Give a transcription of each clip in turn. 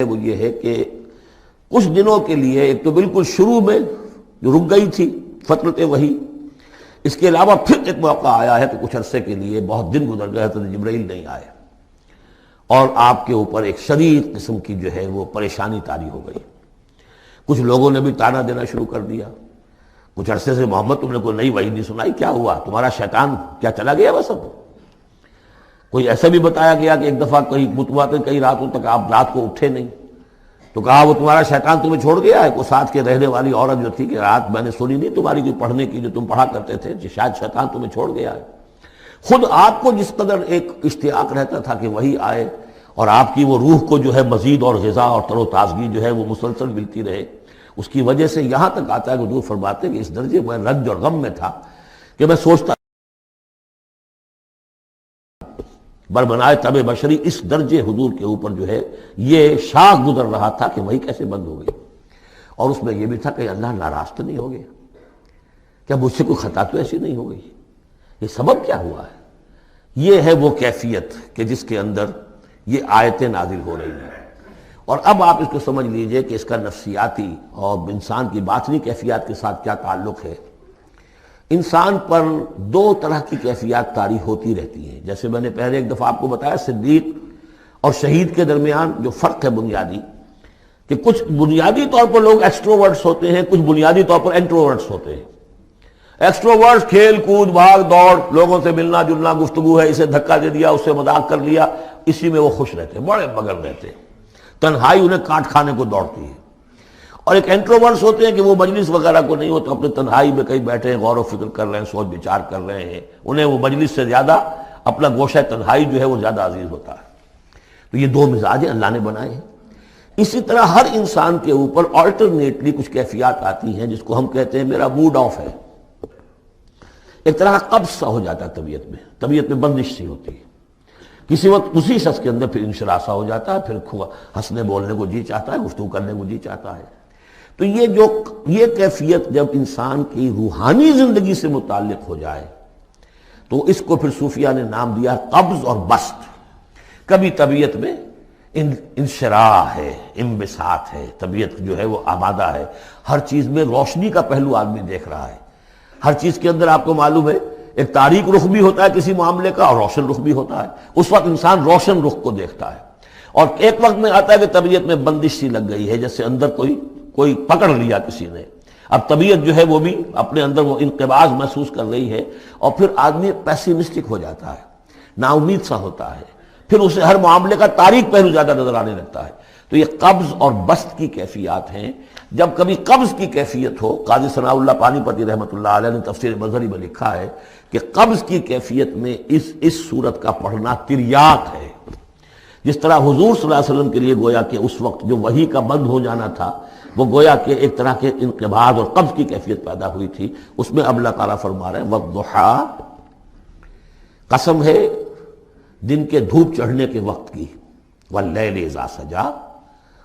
وہ یہ ہے کہ کچھ دنوں کے لیے ایک تو بالکل شروع میں جو رک گئی تھی فترت وحی، اس کے علاوہ پھر ایک موقع آیا ہے کہ کچھ عرصے کے لیے بہت دن گزر گئے حضرت جبرائیل نہیں آئے، اور آپ کے اوپر ایک شدید قسم کی جو ہے وہ پریشانی طاری ہو گئی۔ کچھ لوگوں نے بھی طعنہ دینا شروع کر دیا، کچھ عرصے سے محمد تم نے کوئی نئی وحی نہیں سنائی، کیا ہوا تمہارا شیطان کیا چلا گیا بس؟ اب کوئی ایسا بھی بتایا گیا کہ ایک دفعہ کہیں متواتر کئی راتوں تک آپ رات کو اٹھے نہیں، تو کہا وہ تمہارا شیطان تمہیں چھوڑ گیا ہے۔ کوئی ساتھ کے رہنے والی عورت جو تھی کہ رات میں نے سنی نہیں تمہاری کوئی پڑھنے کی جو تم پڑھا کرتے تھے، شاید شیطان تمہیں چھوڑ گیا ہے۔ خود آپ کو جس قدر ایک اشتیاق رہتا تھا کہ وہی آئے اور آپ کی وہ روح کو جو ہے مزید اور غذا اور تر و تازگی جو ہے وہ مسلسل ملتی رہے، اس کی وجہ سے یہاں تک آتا ہے کہ حضور فرماتے ہیں کہ اس درجے میں رنج اور غم میں تھا کہ میں سوچتا بربنائے طب بشری، اس درجے حضور کے اوپر جو ہے یہ شاخ گزر رہا تھا کہ وہی کیسے بند ہو گئی۔ اور اس میں یہ بھی تھا کہ اللہ ناراض تو نہیں ہو گیا، کیا مجھ سے کوئی خطا تو ایسی نہیں ہو گئی، یہ سبب کیا ہوا ہے؟ یہ ہے وہ کیفیت کہ جس کے اندر یہ آیتیں نازل ہو رہی ہیں۔ اور اب آپ اس کو سمجھ لیجئے کہ اس کا نفسیاتی اور انسان کی باطنی کیفیات کے ساتھ کیا تعلق ہے۔ انسان پر دو طرح کی کیفیات طاری ہوتی رہتی ہیں، جیسے میں نے پہلے ایک دفعہ آپ کو بتایا صدیق اور شہید کے درمیان جو فرق ہے بنیادی، کہ کچھ بنیادی طور پر لوگ ایکسٹروورٹس ہوتے ہیں، کچھ بنیادی طور پر انٹروورٹس ہوتے ہیں۔ ایکسٹروورٹس کھیل کود بھاگ دوڑ، لوگوں سے ملنا جلنا، گفتگو ہے، اسے دھکا دے دیا اس سے مذاق کر لیا، اسی میں وہ خوش رہتے ہیں، بڑے مگن رہتے ہیں، تنہائی انہیں کاٹ کھانے کو دوڑتی ہے۔ اور ایک انٹروورٹس ہوتے ہیں کہ وہ مجلس وغیرہ کو نہیں ہوتا، اپنے تنہائی میں کہیں بیٹھے ہیں، غور و فکر کر رہے ہیں، سوچ بچار کر رہے ہیں، انہیں وہ مجلس سے زیادہ اپنا گوشہ تنہائی جو ہے وہ زیادہ عزیز ہوتا ہے۔ تو یہ دو مزاج اللہ نے بنائے ہیں۔ اسی طرح ہر انسان کے اوپر آلٹرنیٹلی کچھ کیفیات آتی ہیں جس کو ہم کہتے ہیں میرا موڈ آف ہے، ایک طرح کا قبض سا ہو جاتا ہے، طبیعت میں بندش سی ہوتی ہے، کسی وقت اسی شخص کے اندر پھر انشراح سا ہو جاتا ہے، پھر ہنسنے بولنے کو جی چاہتا ہے، گفتگو کرنے کو جی چاہتا ہے۔ تو یہ کیفیت جب انسان کی روحانی زندگی سے متعلق ہو جائے تو اس کو پھر صوفیہ نے نام دیا قبض اور بسط۔ کبھی طبیعت میں انشراح ہے، انبساط ہے، طبیعت جو ہے وہ آمادہ ہے، ہر چیز میں روشنی کا پہلو آدمی دیکھ رہا ہے، ہر چیز کے اندر آپ کو معلوم ہے ایک تاریک رخ بھی ہوتا ہے کسی معاملے کا اور روشن رخ بھی ہوتا ہے، اس وقت انسان روشن رخ کو دیکھتا ہے۔ اور ایک وقت میں آتا ہے کہ طبیعت میں بندش سی لگ گئی ہے، جیسے اندر کوئی پکڑ لیا کسی نے، اب طبیعت جو ہے وہ بھی اپنے اندر وہ انقباض محسوس کر رہی ہے، اور پھر آدمی پیسیمسٹک ہو جاتا ہے، نا امید سا ہوتا ہے، پھر اسے ہر معاملے کا تاریک پہلو زیادہ نظر آنے لگتا ہے۔ تو یہ قبض اور بسط کی کیفیات ہیں۔ جب کبھی قبض کی کیفیت ہو، قاضی ثناء اللہ پانی پتی رحمۃ اللہ علیہ نے تفسیر مظہری میں لکھا ہے کہ قبض کی کیفیت میں اس صورت کا پڑھنا تریاق ہے، جس طرح حضور صلی اللہ علیہ وسلم کے لیے گویا کہ اس وقت جو وحی کا بند ہو جانا تھا وہ گویا کہ ایک طرح کے انقباض اور قبض کی کیفیت پیدا ہوئی تھی، اس میں اب اللہ تعالیٰ فرما رہے ہیں والضحیٰ، قسم ہے دن کے دھوپ چڑھنے کے وقت کی، واللیل اذا سجا،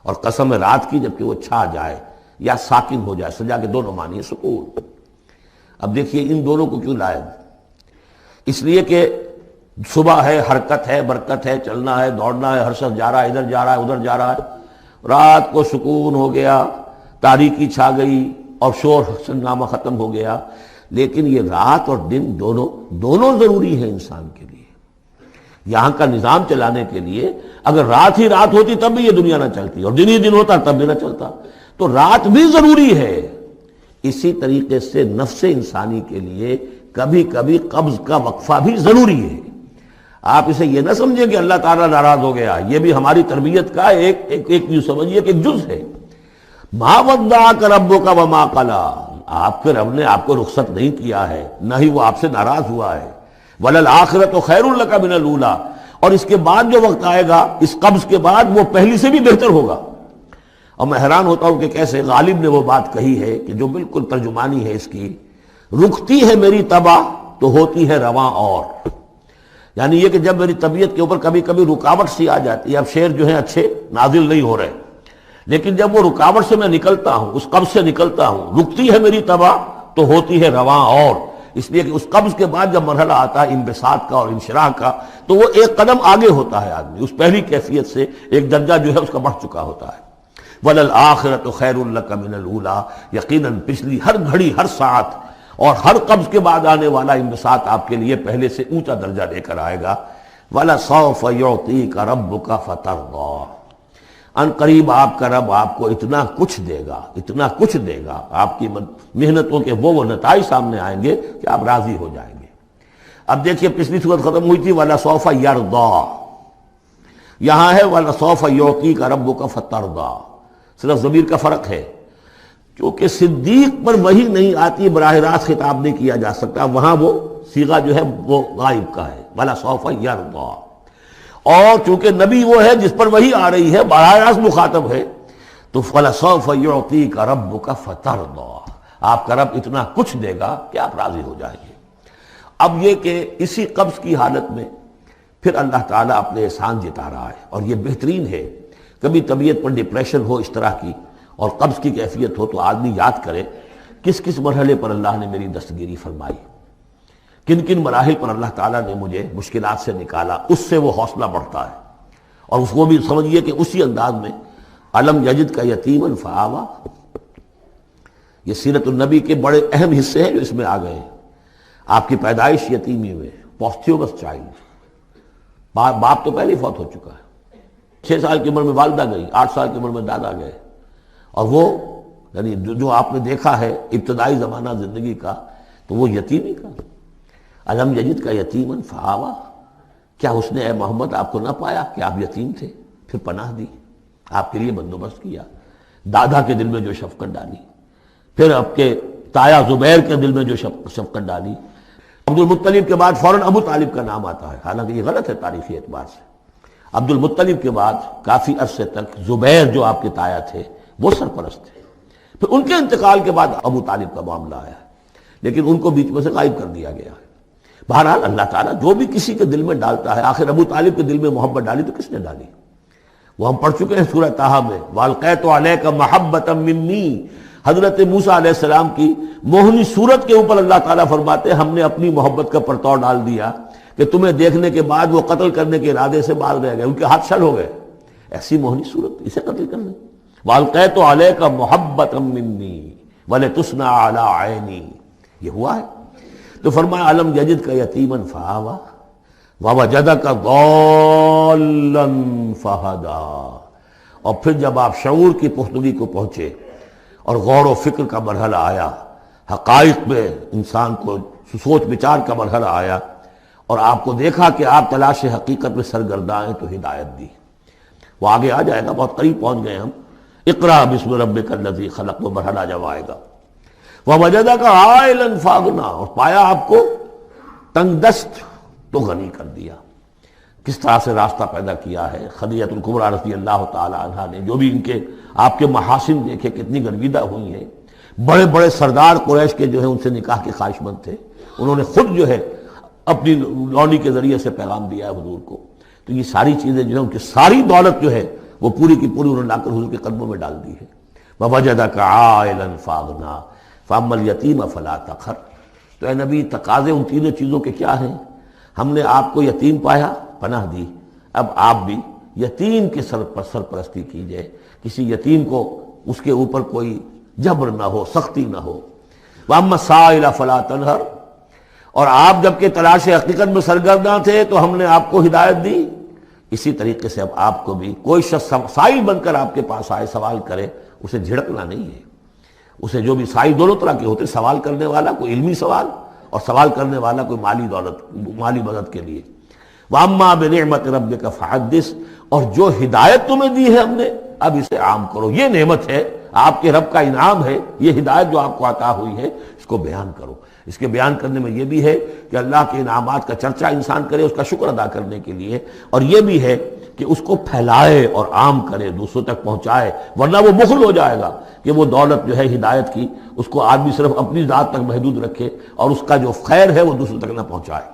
اور قسم ہے رات کی جبکہ وہ چھا جائے یا ساکن ہو جائے، سجا کے دونوں معنی ہے سکون۔ اب دیکھیے ان دونوں کو کیوں لائے؟ اس لیے کہ صبح ہے، حرکت ہے، برکت ہے، چلنا ہے، دوڑنا ہے، ہر شخص جا رہا ہے، ادھر جا رہا ہے، ادھر جا رہا ہے، رات کو سکون ہو گیا، تاریکی چھا گئی اور شور ہنگامہ ختم ہو گیا۔ لیکن یہ رات اور دن دونوں ضروری ہیں انسان کے لیے، یہاں کا نظام چلانے کے لیے۔ اگر رات ہی رات ہوتی تب بھی یہ دنیا نہ چلتی، اور دن ہی دن ہوتا تب بھی نہ چلتا، تو رات بھی ضروری ہے۔ اسی طریقے سے نفس انسانی کے لیے کبھی کبھی قبض کا وقفہ بھی ضروری ہے۔ آپ اسے یہ نہ سمجھیں کہ اللہ تعالیٰ ناراض ہو گیا، یہ بھی ہماری تربیت کا ایک یوں سمجھیے کہ ایک جز ہے۔ ما ودعک ربک وما قلی، آپ کے رب نے آپ کو رخصت نہیں کیا ہے، نہ ہی وہ آپ سے ناراض ہوا ہے۔ وَلَلْآخِرَةُ خَيْرٌ لَكَ مِنَ الْأُولَىٰ، اور اس کے بعد جو وقت آئے گا اس قبض کے بعد وہ پہلی سے بھی بہتر ہوگا۔ اور میں حیران ہوتا ہوں کہ کیسے غالب نے وہ بات کہی ہے کہ جو بالکل ترجمانی ہے اس کی، رکتی ہے میری طبع تو ہوتی ہے رواں اور، یعنی یہ کہ جب میری طبیعت کے اوپر کبھی کبھی رکاوٹ سی آ جاتی ہے، اب شعر جو ہیں اچھے نازل نہیں ہو رہے، لیکن جب وہ رکاوٹ سے میں نکلتا ہوں، اس قبض سے نکلتا ہوں، رکتی ہے میری طبع تو ہوتی ہے رواں اور، اس لیے کہ اس قبض کے بعد جب مرحلہ آتا ہے انبساط کا اور انشراح کا، تو وہ ایک قدم آگے ہوتا ہے آدمی، اس پہلی کیفیت سے ایک درجہ جو ہے اس کا بڑھ چکا ہوتا ہے۔ وَلَلْآخِرَةُ خَيْرٌ لَكَ مِنَ الْأُولَىٰ، یقیناً پچھلی ہر گھڑی، ہر ساعت اور ہر قبض کے بعد آنے والا انبساط آپ کے لیے پہلے سے اونچا درجہ لے کر آئے گا۔ وَلَسَوْفَ يُعْطِيكَ رَبُّكَ فَتَرْضَىٰ، ان قریب آپ کا رب آپ کو اتنا کچھ دے گا، اتنا کچھ دے گا، آپ کی محنتوں کے وہ نتائج سامنے آئیں گے کہ آپ راضی ہو جائیں گے۔ اب دیکھیے پچھلی صورت ختم ہوئی تھی وَلَسَوْفَ يَرْضَىٰ، یہاں ہے وَلَسَوْفَ يُعْطِيكَ رَبُّكَ فَتَرْضَىٰ، صرف ضمیر کا فرق ہے، کیونکہ صدیق پر وحی نہیں آتی، براہ راست خطاب نہیں کیا جا سکتا، وہاں وہ صیغہ جو ہے وہ غائب کا ہے، وَلَسَوْفَ يَرْضَىٰ۔ اور چونکہ نبی وہ ہے جس پر وحی آ رہی ہے، براہ راست مخاطب ہے، تو فَلَسَوْفَ يُعْطِيكَ رَبُّكَ فَتَرْضَىٰ، آپ کا رب اتنا کچھ دے گا کہ آپ راضی ہو جائیں گے۔ اب یہ کہ اسی قبض کی حالت میں پھر اللہ تعالیٰ اپنے احسان جتا رہا ہے، اور یہ بہترین ہے۔ کبھی طبیعت پر ڈپریشن ہو اس طرح کی اور قبض کی کیفیت ہو تو آدمی یاد کرے کس کس مرحلے پر اللہ نے میری دستگیری فرمائی، کن کن مراحل پر اللہ تعالیٰ نے مجھے مشکلات سے نکالا، اس سے وہ حوصلہ بڑھتا ہے۔ اور اس کو بھی سمجھیے کہ اسی انداز میں علم یجد کا یتیما فآویٰ، یہ سیرت النبی کے بڑے اہم حصے ہیں جو اس میں آ گئے ہیں۔ آپ کی پیدائش یتیمی میں، پوسٹیومس چائلڈ، باپ تو پہلے ہی فوت ہو چکا ہے، 6 سال کی عمر میں والدہ گئی، 8 سال کی عمر میں دادا گئے، اور وہ یعنی جو آپ نے دیکھا ہے ابتدائی زمانہ زندگی کا تو وہ یتیمی کا۔ علم یجد کا یتیما فآویٰ، کیا اس نے اے محمد آپ کو نہ پایا کہ آپ یتیم تھے، پھر پناہ دی، آپ کے لیے بندوبست کیا، دادا کے دل میں جو شفقت ڈالی، پھر آپ کے تایا زبیر کے دل میں جو شفقت ڈالی۔ عبد المطلب کے بعد فوراً ابو طالب کا نام آتا ہے، حالانکہ یہ غلط ہے تاریخی اعتبار سے۔ عبد المطلب کے بعد کافی عرصے تک زبیر جو آپ کے تایا تھے وہ سرپرست تھے، پھر ان کے انتقال کے بعد ابو طالب کا معاملہ آیا، لیکن ان کو بیچ میں سے غائب کر دیا گیا ہے۔ بہرحال اللہ تعالیٰ جو بھی کسی کے دل میں ڈالتا ہے، آخر ابو طالب کے دل میں محبت ڈالی تو کس نے ڈالی؟ وہ ہم پڑھ چکے ہیں سورہ طٰہٰ میں، وَأَلْقَيْتُ عَلَيْكَ مَحَبَّةً مِّنِّي، حضرت موسیٰ علیہ السلام کی موہنی صورت کے اوپر اللہ تعالیٰ فرماتے ہیں ہم نے اپنی محبت کا پرتو ڈال دیا کہ تمہیں دیکھنے کے بعد وہ قتل کرنے کے ارادے سے باز رہ گئے، ان کے ہاتھ شل ہو گئے، ایسی موہنی صورت، اسے قتل کرنا۔ وَأَلْقَيْتُ عَلَيْكَ مَحَبَّةً مِّنِّي وَلِتُصْنَعَ عَلَىٰ عَيْنِي، یہ ہوا ہے۔ تو فرمایا علم یجد کا یتیما فآویٰ ووجدک ضالا فہدیٰ، اور پھر جب آپ شعور کی پختگی کو پہنچے اور غور و فکر کا مرحلہ آیا، حقائق میں انسان کو سوچ بچار کا مرحلہ آیا، اور آپ کو دیکھا کہ آپ تلاش حقیقت میں سرگرداں ہیں تو ہدایت دی۔ وہ آگے آ جائے گا، بہت قریب پہنچ گئے ہم، اقرأ بسم ربک الذی خلق، وہ مرحلہ جب آئے گا۔ وَوَجَدَكَ عَائِلًا فَأَغْنَىٰ، اور پایا آپ کو تنگ دست تو غنی کر دیا۔ کس طرح سے راستہ پیدا کیا ہے خدیجہ الکبریٰ رضی اللہ تعالی عنہا نے، جو بھی ان کے آپ کے محاسن دیکھے کتنی گرویدہ ہوئی ہیں۔ بڑے بڑے سردار قریش کے جو ہے ان سے نکاح کے خواہش مند تھے، انہوں نے خود جو ہے اپنی لونی کے ذریعے سے پیغام دیا ہے حضور کو۔ تو یہ ساری چیزیں جو ہے ان کی ساری دولت جو ہے وہ پوری کی پوری انہوں نے لا کر حضور کے قدموں میں ڈال دی ہے۔ وَوَجَدَكَ عَائِلًا فَأَغْنَىٰ فَأَمَّا الْيَتِيمَ فَلَا تَقْهَرْ، تو اے نبی تقاضے ان تینوں چیزوں کے کیا ہیں؟ ہم نے آپ کو یتیم پایا، پناہ دی، اب آپ بھی یتیم کے سرپرستی کیجئے، کسی یتیم کو اس کے اوپر کوئی جبر نہ ہو، سختی نہ ہو۔ وَأَمَّا السَّائِلَ فَلَا تَنْهَرْ، اور آپ جب کہ تلاش حقیقت میں سرگرداں تھے تو ہم نے آپ کو ہدایت دی، اسی طریقے سے اب آپ کو بھی کوئی شخص سائل بن کر آپ کے پاس آئے، سوال کرے، اسے جھڑکنا نہیں ہے۔ اسے جو بھی سائل دونوں طرح کے ہوتے، سوال کرنے والا کوئی علمی سوال اور سوال کرنے والا کوئی مالی دولت، مالی مدد کے لیے۔ وَأَمَّا بِنِعْمَةِ رَبِّكَ فَحَدِّثْ، اور جو ہدایت تمہیں دی ہے ہم نے اب اسے عام کرو، یہ نعمت ہے، آپ کے رب کا انعام ہے، یہ ہدایت جو آپ کو عطا ہوئی ہے اس کو بیان کرو۔ اس کے بیان کرنے میں یہ بھی ہے کہ اللہ کے انعامات کا چرچا انسان کرے اس کا شکر ادا کرنے کے لیے، اور یہ بھی ہے کہ اس کو پھیلائے اور عام کرے، دوسروں تک پہنچائے، ورنہ وہ بخل ہو جائے گا کہ وہ دولت جو ہے ہدایت کی اس کو آدمی صرف اپنی ذات تک محدود رکھے اور اس کا جو خیر ہے وہ دوسروں تک نہ پہنچائے۔